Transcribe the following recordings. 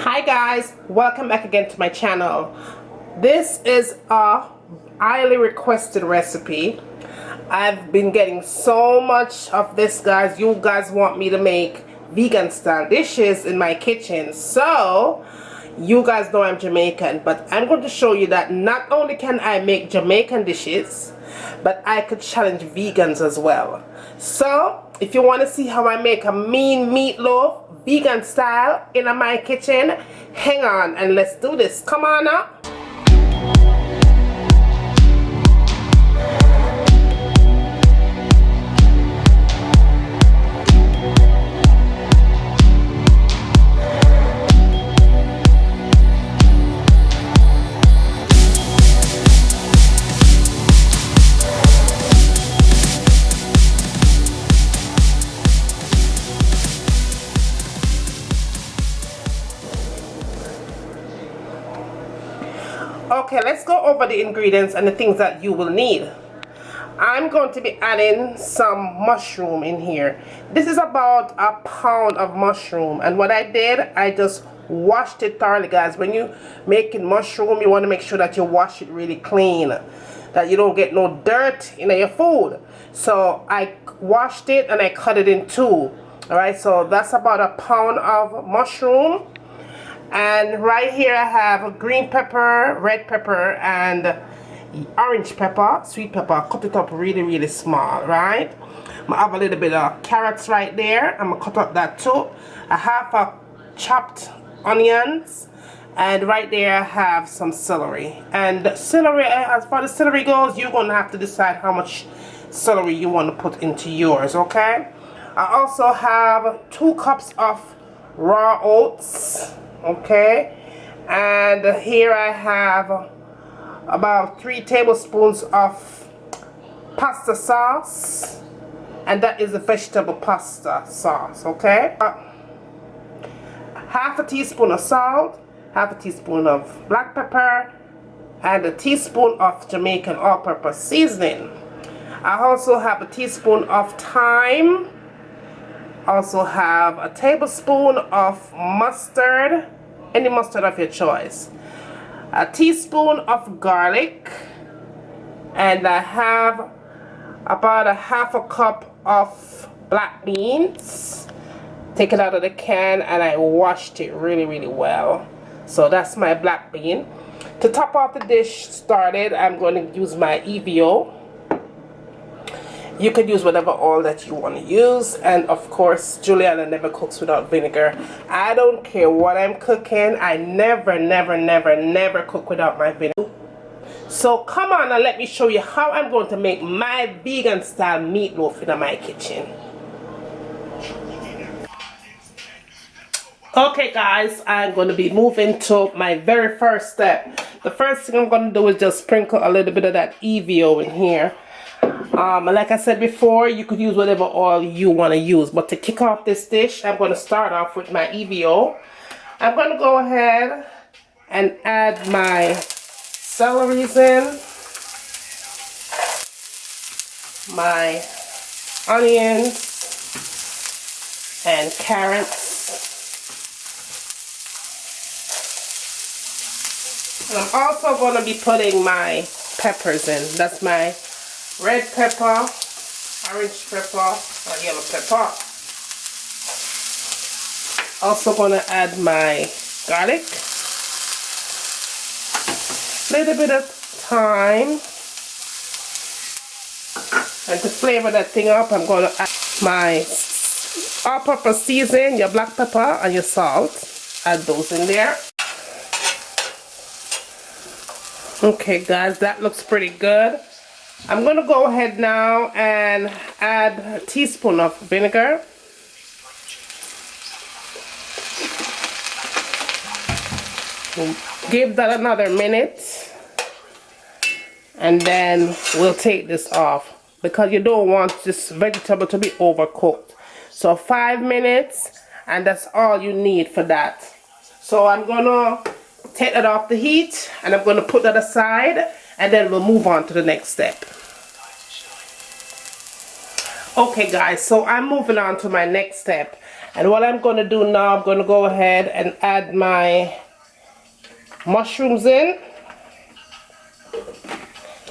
Hi guys, welcome back again to my channel. This is a highly requested recipe. I've been getting so much of this, guys. You guys want me to make vegan style dishes in my kitchen. So you guys know I'm Jamaican, but I'm going to show you that not only can I make Jamaican dishes, but I could challenge vegans as well. So if you want to see how I make a mean meatloaf vegan style in my kitchen, hang on and let's do this. Come on up. Okay, let's go over the ingredients and the things that you will need. I'm going to be adding some mushroom in here. This is about a pound of mushroom, and what I did, I just washed it thoroughly, guys. When you making mushroom, you want to make sure that you wash it really clean, that you don't get no dirt in your food. So I washed it and I cut it in two. Alright, so that's about a pound of mushroom. And right here I have green pepper, red pepper, and orange pepper, sweet pepper. Cut it up really small, right? I have a little bit of carrots right there. I'm gonna cut up that too. I have a chopped onions, and right there I have some celery. And celery, as far as celery goes, you're gonna have to decide how much celery you want to put into yours, okay? I also have 2 cups of raw oats. Okay, and here I have about 3 tablespoons of pasta sauce, and that is a vegetable pasta sauce. Okay, half a teaspoon of salt, half a teaspoon of black pepper, and a teaspoon of Jamaican all-purpose seasoning. I also have a teaspoon of thyme. Also have a tablespoon of mustard, any mustard of your choice, a teaspoon of garlic, and I have about a half a cup of black beans. Take it out of the can and I washed it really well. So that's my black bean. To top off the dish started, I'm going to use my EVO. You could use whatever oil that you want to use, and of course Juliana never cooks without vinegar. I don't care what I'm cooking, I never cook without my vinegar. So come on and let me show you how I'm going to make my vegan style meatloaf in my kitchen. Okay guys, I'm going to be moving to my very first step. The first thing I'm going to do is just sprinkle a little bit of that EVO in here. Like I said before, you could use whatever oil you want to use, but to kick off this dish, I'm going to start off with my EVO. I'm going to go ahead and add my celeries in, my onions and carrots, and I'm also going to be putting my peppers in. That's my red pepper, orange pepper, and yellow pepper. Also gonna add my garlic, little bit of thyme, and to flavor that thing up, I'm gonna add my all-purpose seasoning, your black pepper and your salt. Add those in there. Okay guys, that looks pretty good. I'm going to go ahead now and add a teaspoon of vinegar. Give that another minute, and then we'll take this off because you don't want this vegetable to be overcooked. So 5 minutes, and that's all you need for that. So I'm going to take that off the heat and I'm going to put that aside, and then we'll move on to the next step. Okay guys, so I'm moving on to my next step, And what I'm going to do now, I'm going to go ahead and add my mushrooms in.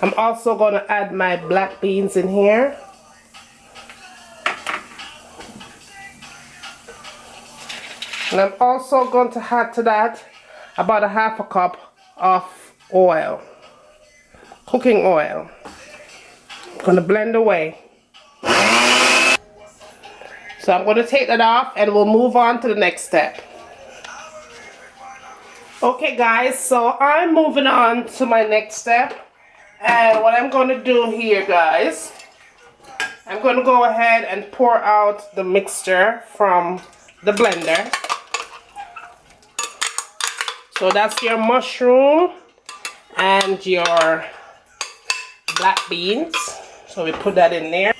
I'm also going to add my black beans in here. And I'm also going to add to that about a half a cup of oil, cooking oil. I'm going to blend away. So I'm going to take that off and we'll move on to the next step. Okay guys, so I'm moving on to my next step. And what I'm going to do here, guys, I'm going to go ahead and pour out the mixture from the blender. So that's your mushroom and your black beans. So we put that in there.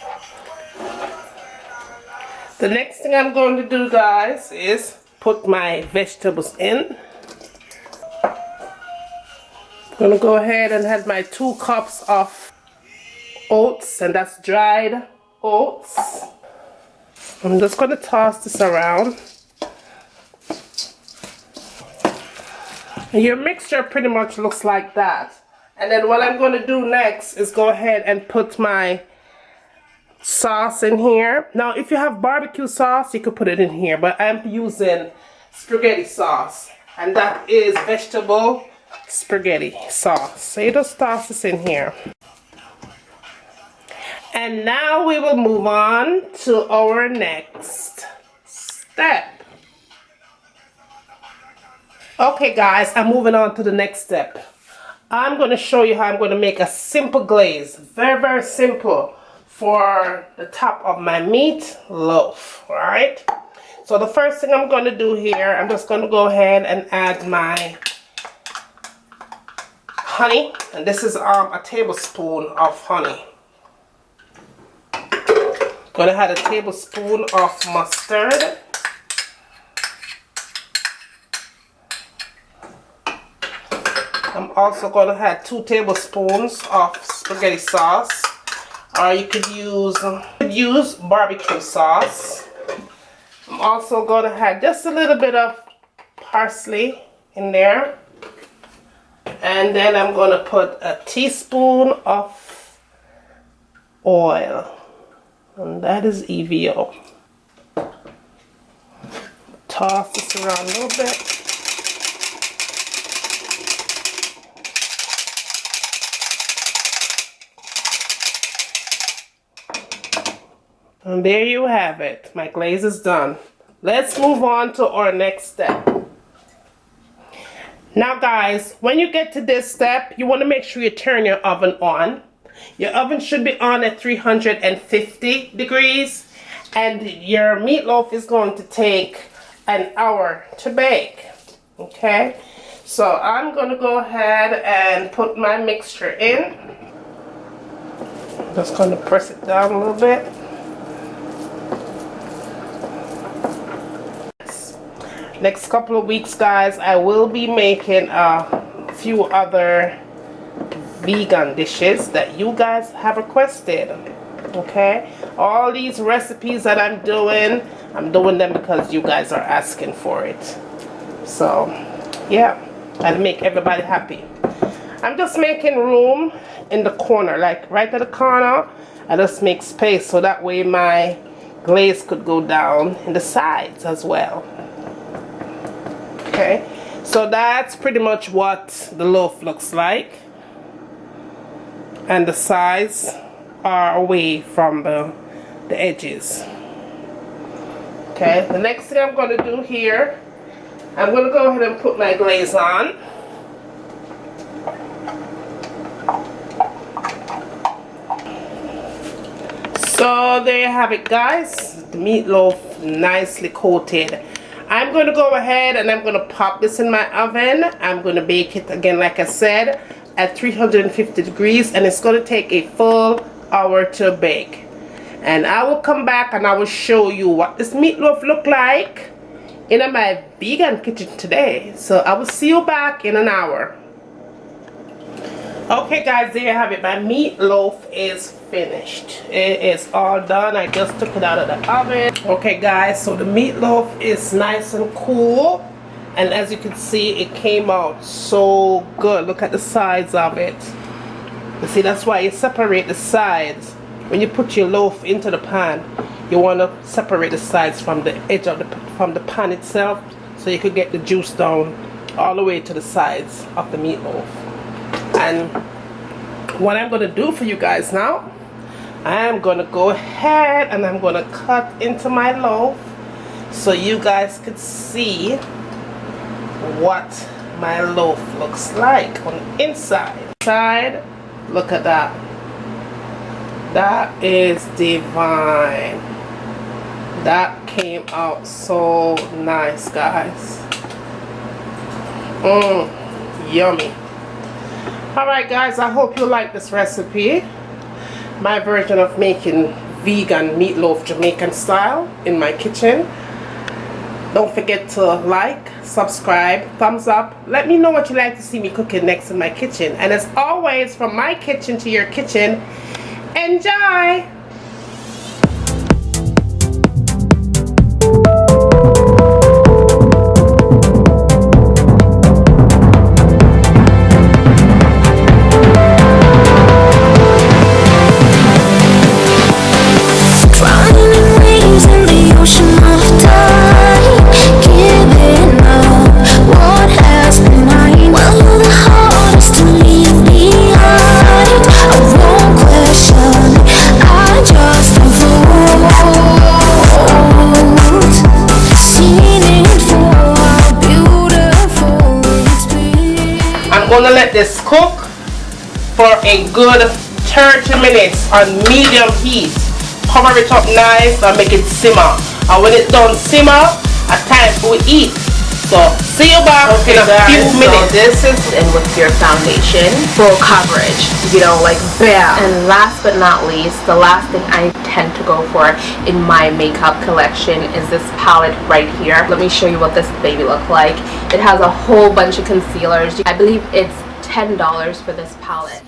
The next thing I'm going to do, guys, is put my vegetables in. I'm going to go ahead and add my 2 cups of oats, and that's dried oats. I'm just going to toss this around. And your mixture pretty much looks like that. And then what I'm going to do next is go ahead and put my sauce in here. Now if you have barbecue sauce, you could put it in here, but I'm using spaghetti sauce, and that is vegetable spaghetti sauce. So you just toss this in here. And now we will move on to our next step. Okay guys, I'm moving on to the next step. I'm going to show you how I'm going to make a simple glaze. Very, very simple for the top of my meatloaf. Alright? So the first thing I'm going to do here, I'm just going to go ahead and add my honey. And this is a tablespoon of honey. Going to add a tablespoon of mustard. I'm also going to add 2 tablespoons of spaghetti sauce, or you could use barbecue sauce. I'm also going to add just a little bit of parsley in there, and then I'm going to put a teaspoon of oil, and that is EVO. Toss this around a little bit. And there you have it. My glaze is done. Let's move on to our next step. Now guys, when you get to this step, you want to make sure you turn your oven on. Your oven should be on at 350 degrees. And your meatloaf is going to take an hour to bake. Okay? So I'm going to go ahead and put my mixture in. Just going to press it down a little bit. Next couple of weeks, guys, I will be making a few other vegan dishes that you guys have requested. Okay, all these recipes that I'm doing them because you guys are asking for it. So yeah, I'll make everybody happy. I'm just making room in the corner, like right at the corner. I just make space so that way my glaze could go down in the sides as well. Okay, so that's pretty much what the loaf looks like, and the sides are away from the edges. Okay, the next thing I'm going to do here, I'm going to go ahead and put my glaze on. So there you have it, guys, the meatloaf nicely coated. I'm going to go ahead and I'm going to pop this in my oven. I'm going to bake it again, like I said, at 350 degrees, and it's going to take a full hour to bake. And I will come back and I will show you what this meatloaf look like in my vegan kitchen today. So I will see you back in an hour. Okay guys, there you have it. My meatloaf is finished. It is all done. I just took it out of the oven. Okay guys, so the meatloaf is nice and cool. And as you can see, it came out so good. Look at the sides of it. You see, that's why you separate the sides. When you put your loaf into the pan, you want to separate the sides from the edge of the pan itself, so you could get the juice down all the way to the sides of the meatloaf. And what I'm going to do for you guys now, I'm going to go ahead and I'm going to cut into my loaf so you guys could see what my loaf looks like on the inside. Look at that. That is divine. That came out so nice, guys. Yummy. Alright guys, I hope you like this recipe. My version of making vegan meatloaf Jamaican style in my kitchen. Don't forget to like, subscribe, thumbs up. Let me know what you like to see me cooking next in my kitchen. And as always, from my kitchen to your kitchen, enjoy! I'm gonna let this cook for a good 30 minutes on medium heat. Cover it up nice and make it simmer. And when it's done simmer, it's time for eat. So see you back in a few minutes. So this is in with your foundation, full coverage, you know, like bam. And last but not least, the last thing I tend to go for in my makeup collection is this palette right here. Let me show you what this baby looks like. It has a whole bunch of concealers. I believe it's $10 for this palette.